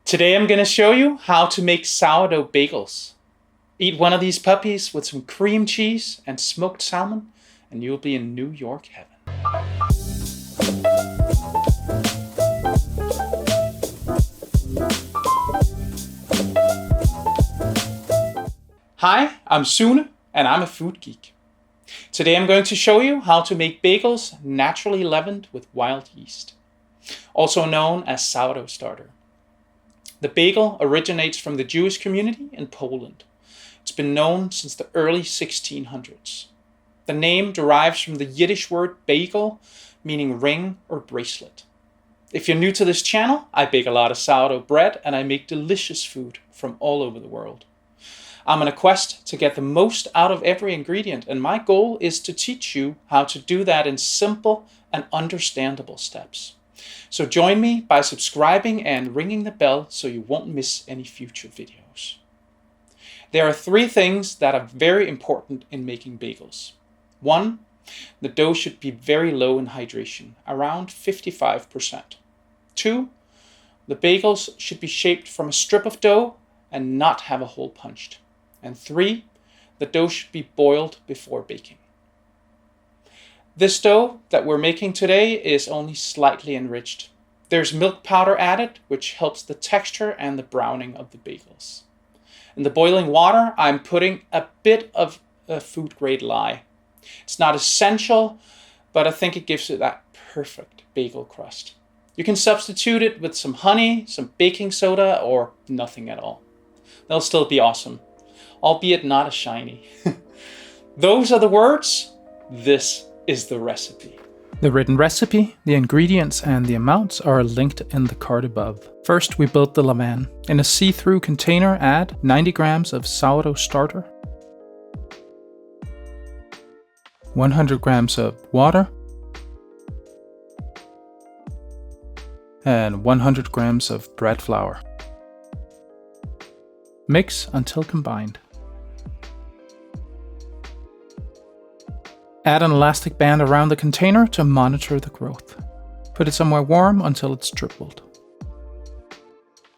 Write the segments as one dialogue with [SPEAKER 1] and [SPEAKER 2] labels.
[SPEAKER 1] Today I'm going to show you how to make sourdough bagels. Eat one of these puppies with some cream cheese and smoked salmon, and you'll be in New York heaven. Hi, I'm Sune, and I'm a food geek. Today I'm going to show you how to make bagels naturally leavened with wild yeast, also known as sourdough starter. The bagel originates from the Jewish community in Poland. It's been known since the early 1600s. The name derives from the Yiddish word bagel, meaning ring or bracelet. If you're new to this channel, I bake a lot of sourdough bread and I make delicious food from all over the world. I'm on a quest to get the most out of every ingredient, and my goal is to teach you how to do that in simple and understandable steps. So join me by subscribing and ringing the bell so you won't miss any future videos. There are 3 things that are very important in making bagels. 1, the dough should be very low in hydration, around 55%. 2, the bagels should be shaped from a strip of dough and not have a hole punched. And 3, the dough should be boiled before baking. This dough that we're making today is only slightly enriched. There's milk powder added, which helps the texture and the browning of the bagels. In the boiling water, I'm putting a bit of a food grade lye. It's not essential, but I think it gives it that perfect bagel crust. You can substitute it with some honey, some baking soda, or nothing at all. They'll still be awesome, albeit not as shiny. Those are the words. This is the recipe. The written recipe, the ingredients, and the amounts are linked in the card above. First, we build the levain. In a see-through container, add 90 grams of sourdough starter, 100 grams of water, and 100 grams of bread flour. Mix until combined. Add an elastic band around the container to monitor the growth. Put it somewhere warm until it's dribbled.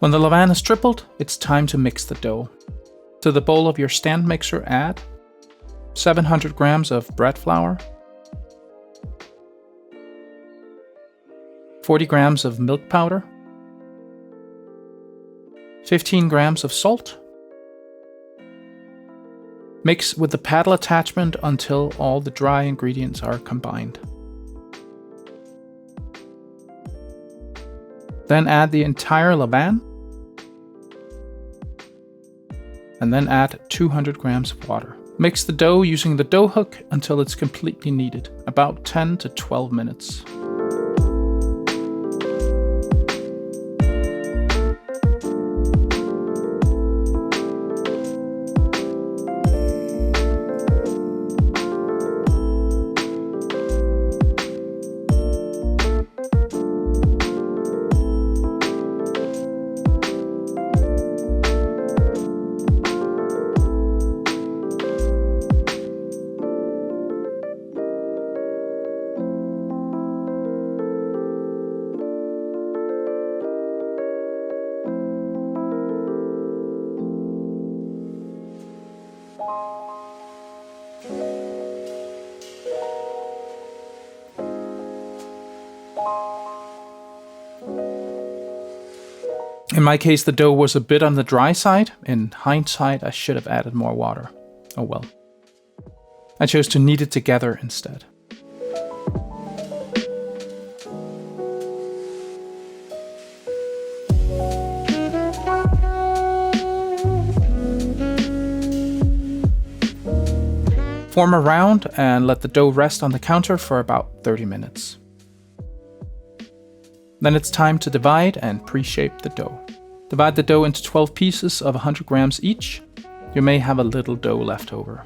[SPEAKER 1] When the levain is dribbled, it's time to mix the dough. To the bowl of your stand mixer, add 700 grams of bread flour, 40 grams of milk powder, 15 grams of salt. Mix with the paddle attachment until all the dry ingredients are combined. Then add the entire levain, and then add 200 grams of water. Mix the dough using the dough hook until it's completely kneaded, about 10 to 12 minutes. In my case, the dough was a bit on the dry side. In hindsight, I should have added more water. Oh well. I chose to knead it together instead. Form a round and let the dough rest on the counter for about 30 minutes. Then it's time to divide and pre-shape the dough. Divide the dough into 12 pieces of 100 grams each. You may have a little dough left over.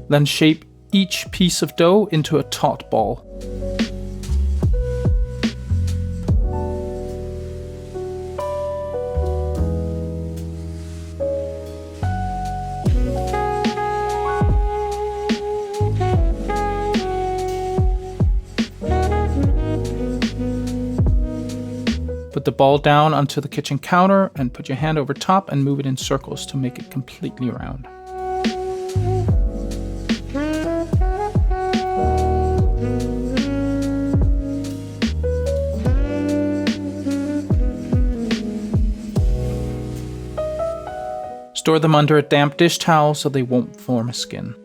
[SPEAKER 1] Then shape each piece of dough into a taut ball. Put the ball down onto the kitchen counter and put your hand over top and move it in circles to make it completely round. Store them under a damp dish towel so they won't form a skin.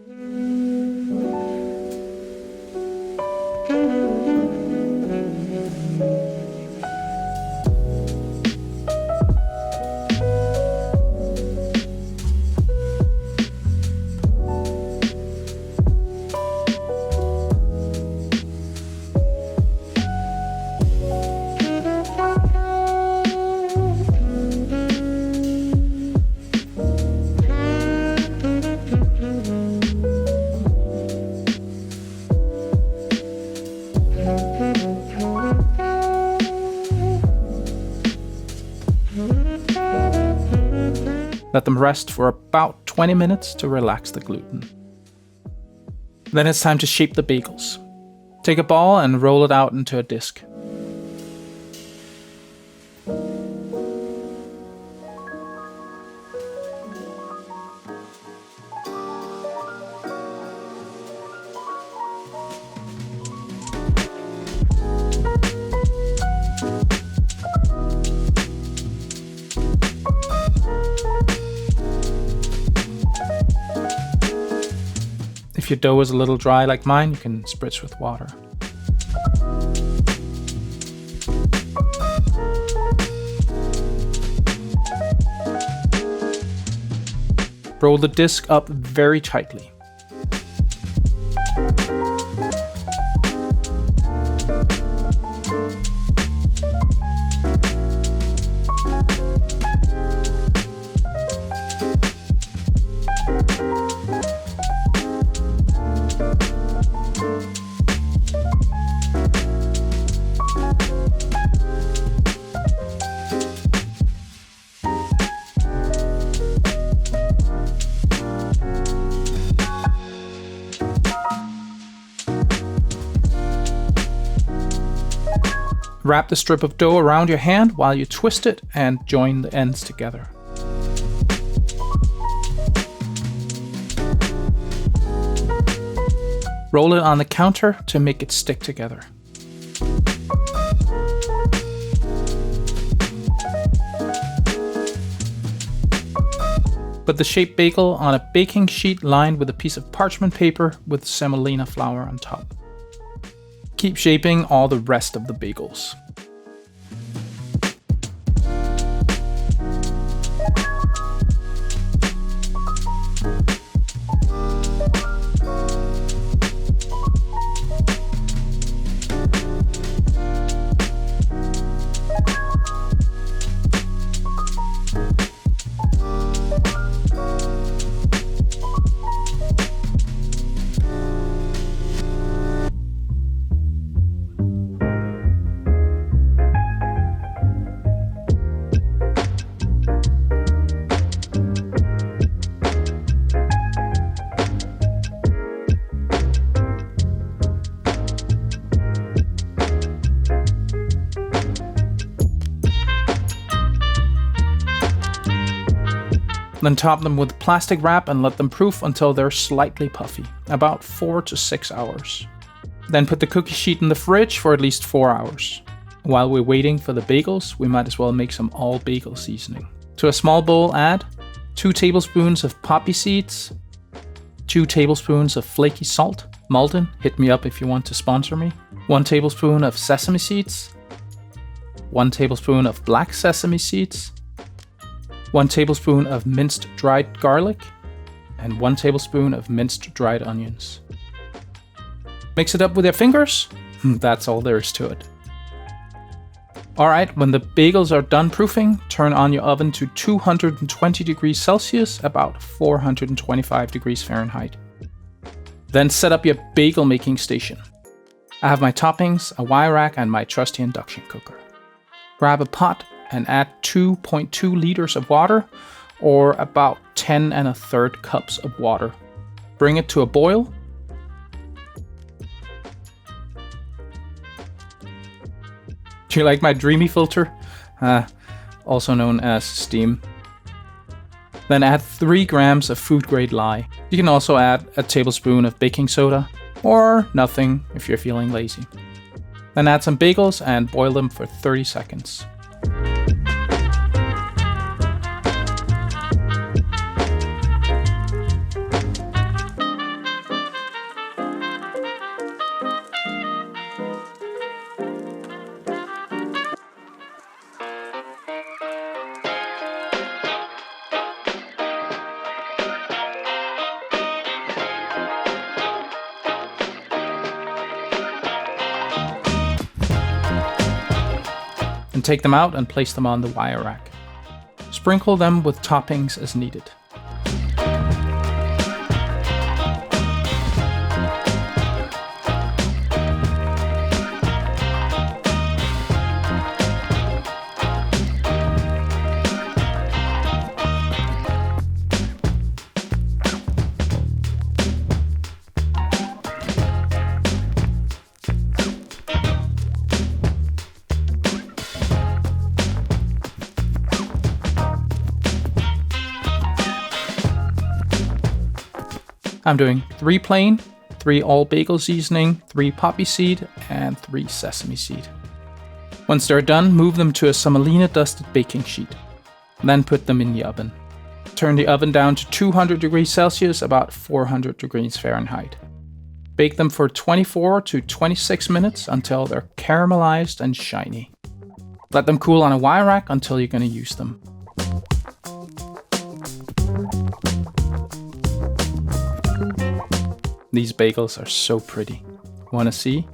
[SPEAKER 1] Let them rest for about 20 minutes to relax the gluten. Then it's time to shape the bagels. Take a ball and roll it out into a disc. If your dough is a little dry like mine, you can spritz with water. Roll the disc up very tightly. Wrap the strip of dough around your hand while you twist it and join the ends together. Roll it on the counter to make it stick together. Put the shaped bagel on a baking sheet lined with a piece of parchment paper with semolina flour on top. Keep shaping all the rest of the bagels. Then top them with plastic wrap and let them proof until they're slightly puffy, about 4 to 6 hours. Then put the cookie sheet in the fridge for at least 4 hours. While we're waiting for the bagels, we might as well make some all-bagel seasoning. To a small bowl add 2 tablespoons of poppy seeds, 2 tablespoons of flaky salt, Malden, hit me up if you want to sponsor me, 1 tablespoon of sesame seeds, 1 tablespoon of black sesame seeds, 1 tablespoon of minced dried garlic, and 1 tablespoon of minced dried onions. Mix it up with your fingers. That's all there is to it. Alright, when the bagels are done proofing, turn on your oven to 220 degrees Celsius, about 425 degrees Fahrenheit. Then set up your bagel making station. I have my toppings, a wire rack, and my trusty induction cooker. Grab a pot and add 2.2 liters of water, or about 10 1/3 cups of water. Bring it to a boil. Do you like my dreamy filter? also known as steam. Then add 3 grams of food grade lye. You can also add a tablespoon of baking soda, or nothing if you're feeling lazy. Then add some bagels and boil them for 30 seconds. And take them out and place them on the wire rack. Sprinkle them with toppings as needed. I'm doing 3 plain, 3 all bagel seasoning, 3 poppy seed, and 3 sesame seed. Once they're done, move them to a semolina dusted baking sheet. Then put them in the oven. Turn the oven down to 200 degrees Celsius, about 400 degrees Fahrenheit. Bake them for 24 to 26 minutes until they're caramelized and shiny. Let them cool on a wire rack until you're going to use them. These bagels are so pretty. Wanna see?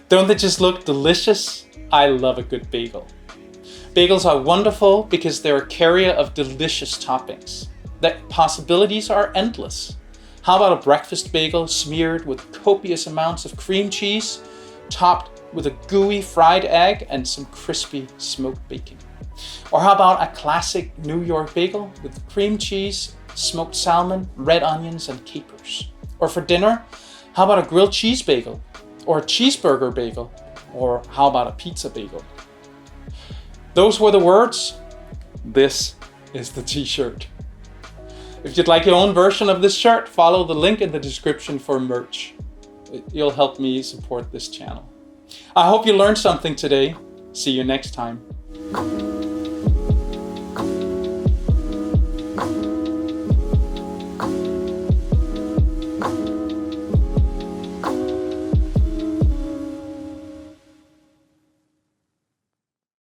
[SPEAKER 1] Don't they just look delicious? I love a good bagel. Bagels are wonderful because they're a carrier of delicious toppings. The possibilities are endless. How about a breakfast bagel smeared with copious amounts of cream cheese, topped with a gooey fried egg and some crispy smoked bacon? Or how about a classic New York bagel with cream cheese, smoked salmon, red onions, and capers? Or for dinner, how about a grilled cheese bagel? Or a cheeseburger bagel? Or how about a pizza bagel? Those were the words. This is the t-shirt. If you'd like your own version of this shirt, follow the link in the description for merch. You'll help me support this channel. I hope you learned something today. See you next time.